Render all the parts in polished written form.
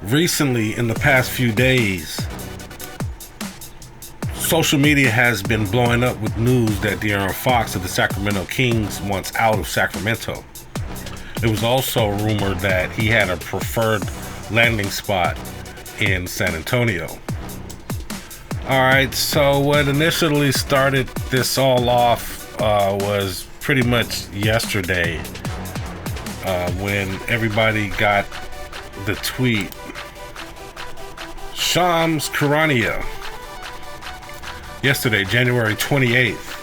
Recently, in the past few days, social media has been blowing up with news that De'Aaron Fox of the Sacramento Kings wants out of Sacramento. It was also rumored that he had a preferred landing spot in San Antonio. Alright, so what initially started this all off was pretty much yesterday when everybody got the tweet. Shams Charania. Yesterday, January 28th.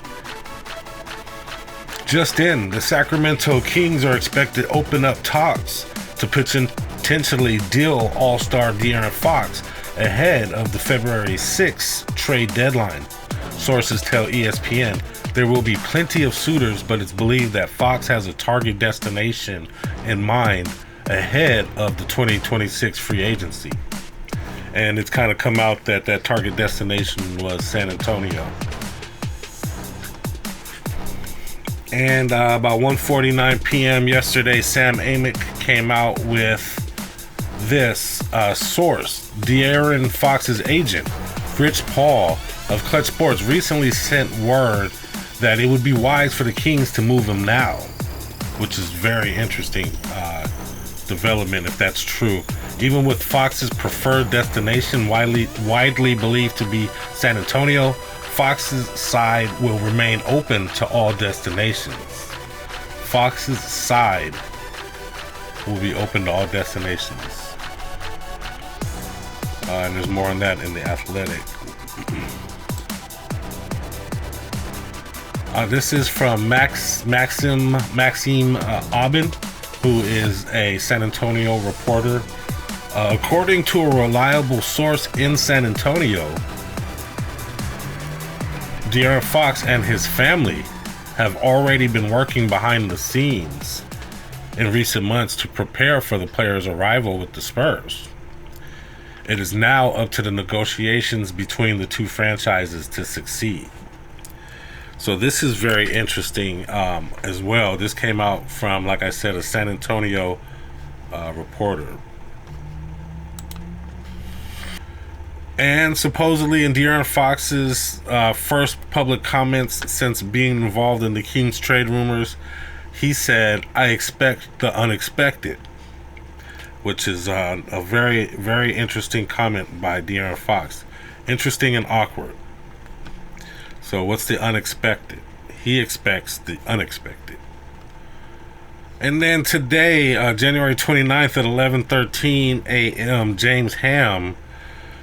Just in, the Sacramento Kings are expected to open up talks to potentially deal All-Star De'Aaron Fox ahead of the February 6th trade deadline. Sources tell ESPN there will be plenty of suitors, but it's believed that Fox has a target destination in mind ahead of the 2026 free agency. And it's kind of come out that that target destination was San Antonio. And about 1:49 p.m. yesterday, Sam Amick came out with this source. De'Aaron Fox's agent, Rich Paul of Clutch Sports, recently sent word that it would be wise for the Kings to move him now, which is very interesting development if that's true. Even with Fox's preferred destination widely believed to be San Antonio, Fox's side will remain open to all destinations. Fox's side will be open to all destinations. And there's more on that in The Athletic. This is from Maxime Aubin, who is a San Antonio reporter. According to a reliable source in San Antonio, De'Aaron Fox and his family have already been working behind the scenes in recent months to prepare for the player's arrival with the Spurs. It is now up to the negotiations between the two franchises to succeed. So this is very interesting as well. This came out from, like I said, a San Antonio reporter. And supposedly in De'Aaron Fox's first public comments since being involved in the Kings trade rumors, he said, "I expect the unexpected," which is a very, very interesting comment by De'Aaron Fox. Interesting and awkward. So what's the unexpected? He expects the unexpected. And then today, January 29th at 11:13 a.m., James Ham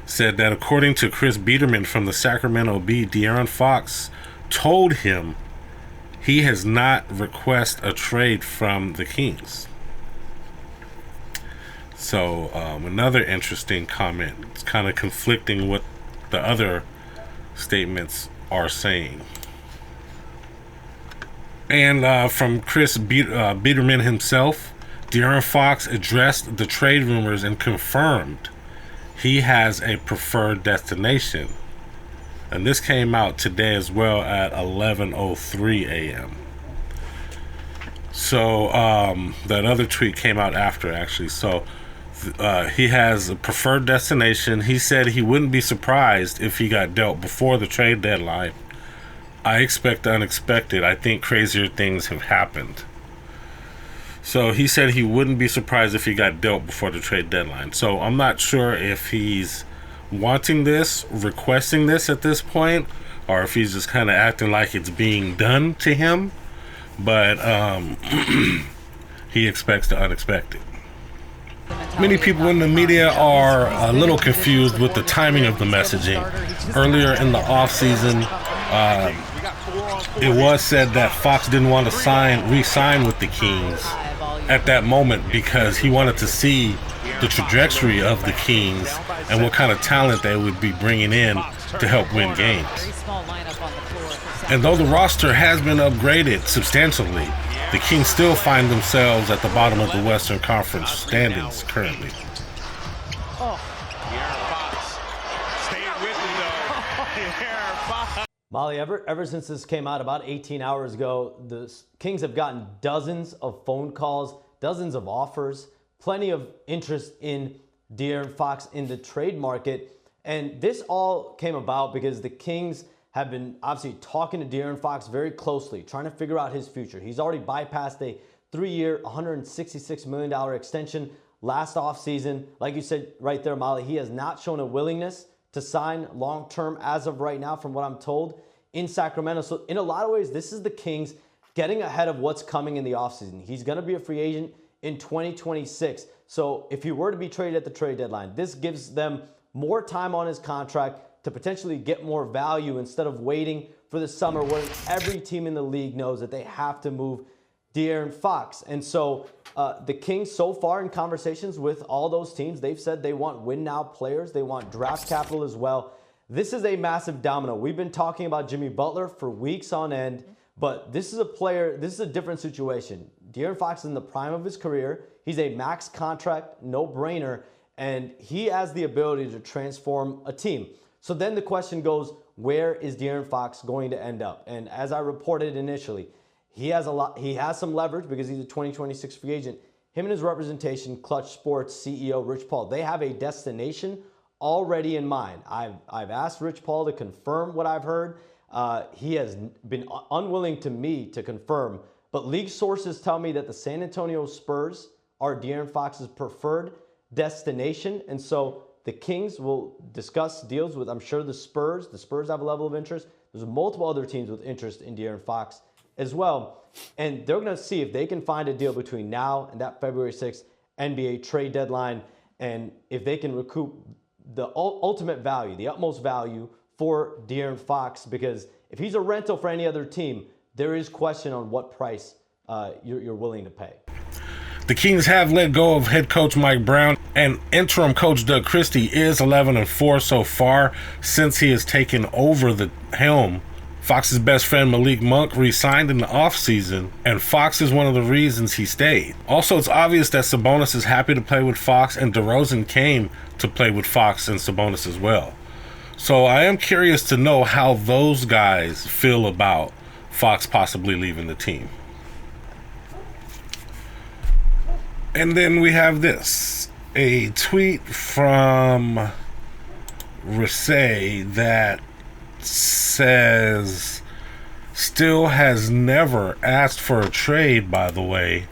said that according to Chris Biederman from the Sacramento Bee, De'Aaron Fox told him he has not requested a trade from the Kings. So another interesting comment. It's kind of conflicting what the other statements are saying. And from Chris Biederman himself, De'Aaron Fox addressed the trade rumors and confirmed he has a preferred destination. And this came out today as well at 11:03 a.m. So that other tweet came out after, actually. So he has a preferred destination. He said he wouldn't be surprised if he got dealt before the trade deadline. I expect the unexpected. I think crazier things have happened. So he said he wouldn't be surprised if he got dealt before the trade deadline. So I'm not sure if he's wanting this, requesting this at this point, or if he's just kind of acting like it's being done to him. But he expects the unexpected. Many people in the media are a little confused with the timing of the messaging. Earlier in the offseason, it was said that Fox didn't want to re-sign with the Kings at that moment because he wanted to see the trajectory of the Kings and what kind of talent they would be bringing in to help win games. And though the roster has been upgraded substantially, the Kings still find themselves at the bottom of the Western Conference standings currently. Molly, ever since this came out about 18 hours ago, the Kings have gotten dozens of phone calls, dozens of offers, plenty of interest in De'Aaron Fox in the trade market. And this all came about because the Kings have been obviously talking to De'Aaron Fox very closely, trying to figure out his future. He's already bypassed a 3-year, $166 million extension last offseason. Like you said right there, Molly, he has not shown a willingness to sign long-term as of right now, from what I'm told, in Sacramento. So in a lot of ways, this is the Kings getting ahead of what's coming in the offseason. He's going to be a free agent in 2026. So if he were to be traded at the trade deadline, this gives them more time on his contract to potentially get more value instead of waiting for the summer when every team in the league knows that they have to move De'Aaron Fox. And so the Kings, so far in conversations with all those teams, they've said they want win-now players. They want draft capital as well. This is a massive domino. We've been talking about Jimmy Butler for weeks on end, but this is a player, this is a different situation. De'Aaron Fox is in the prime of his career. He's a max contract, no-brainer, and he has the ability to transform a team. So then the question goes, where is De'Aaron Fox going to end up? And as I reported initially, he has some leverage because he's a 2026 free agent. Him and his representation, Clutch Sports CEO Rich Paul, they have a destination already in mind. I've asked Rich Paul to confirm what I've heard. He has been unwilling to me to confirm, but league sources tell me that the San Antonio Spurs are De'Aaron Fox's preferred destination. And so the Kings will discuss deals with, I'm sure, the Spurs. The Spurs have a level of interest. There's multiple other teams with interest in De'Aaron Fox as well. And they're going to see if they can find a deal between now and that February 6th NBA trade deadline. And if they can recoup the ultimate value, the utmost value for De'Aaron Fox, because if he's a rental for any other team, there is question on what price you're willing to pay. The Kings have let go of head coach Mike Brown, and interim coach Doug Christie is 11-4 so far since he has taken over the helm. Fox's best friend Malik Monk re-signed in the offseason, and Fox is one of the reasons he stayed. Also, it's obvious that Sabonis is happy to play with Fox, and DeRozan came to play with Fox and Sabonis as well. So I am curious to know how those guys feel about Fox possibly leaving the team. And then we have this, a tweet from Risey that says, still has never asked for a trade, by the way,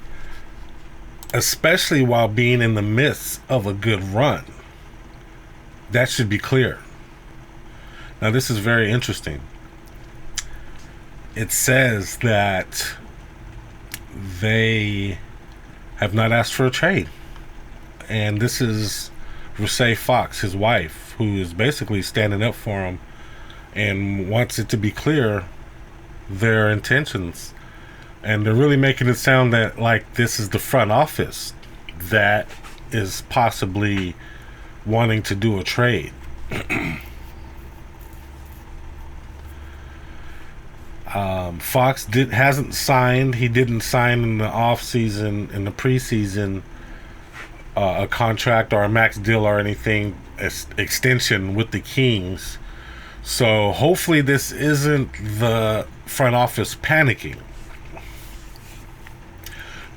especially while being in the midst of a good run. That should be clear. Now, this is very interesting. It says that they have not asked for a trade. And this is Risey Fox, his wife, who is basically standing up for him and wants it to be clear their intentions. And they're really making it sound that like this is the front office that is possibly wanting to do a trade. Fox hasn't signed. He didn't sign in the offseason, in the preseason, a contract or a max deal or anything, extension with the Kings. So hopefully this isn't the front office panicking.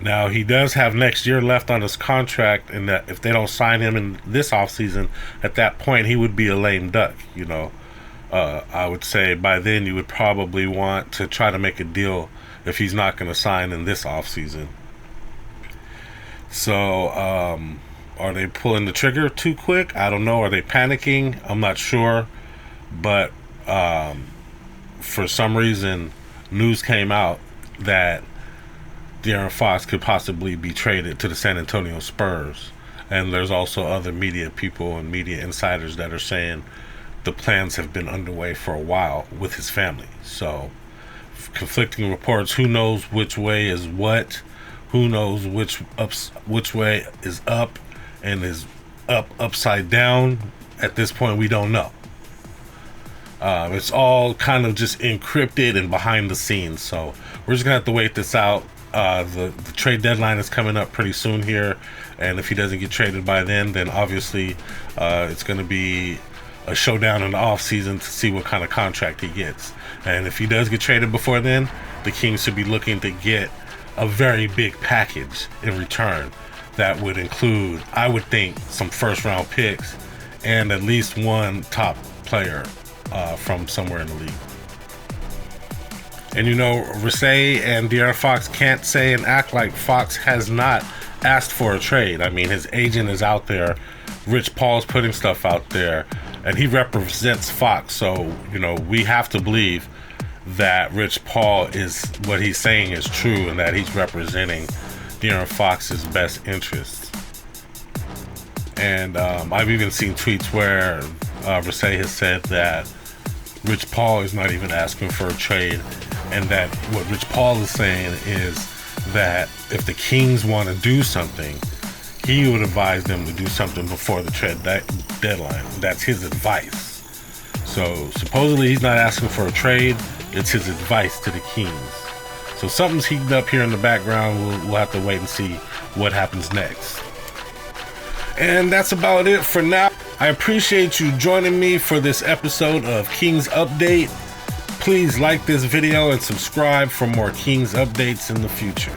Now, he does have next year left on his contract, and that if they don't sign him in this offseason, at that point he would be a lame duck, you know. I would say by then you would probably want to try to make a deal if he's not going to sign in this offseason. So, are they pulling the trigger too quick? I don't know. Are they panicking? I'm not sure. But for some reason, news came out that De'Aaron Fox could possibly be traded to the San Antonio Spurs. And there's also other media people and media insiders that are saying the plans have been underway for a while with his family. So, conflicting reports. Who knows which way is what? Who knows which way is up and is upside down? At this point, we don't know. It's all kind of just encrypted and behind the scenes. So we're just gonna have to wait this out. The trade deadline is coming up pretty soon here, and if he doesn't get traded by then obviously it's going to be a showdown in the offseason to see what kind of contract he gets. And if he does get traded before then, the Kings should be looking to get a very big package in return that would include, I would think, some first round picks and at least one top player from somewhere in the league. And Rasay and De'Aaron Fox can't say and act like Fox has not asked for a trade. I mean, his agent is out there. Rich Paul's putting stuff out there, and he represents Fox. So, we have to believe that Rich Paul is, what he's saying is true, and that he's representing De'Aaron Fox's best interests. And I've even seen tweets where Rasay has said that Rich Paul is not even asking for a trade, and that what Rich Paul is saying is that if the Kings want to do something, he would advise them to do something before the trade deadline. That's his advice. So supposedly he's not asking for a trade. It's his advice to the Kings. So something's heating up here in the background. We'll have to wait and see what happens next. And that's about it for now. I appreciate you joining me for this episode of Kings Update. Please like this video and subscribe for more Kings updates in the future.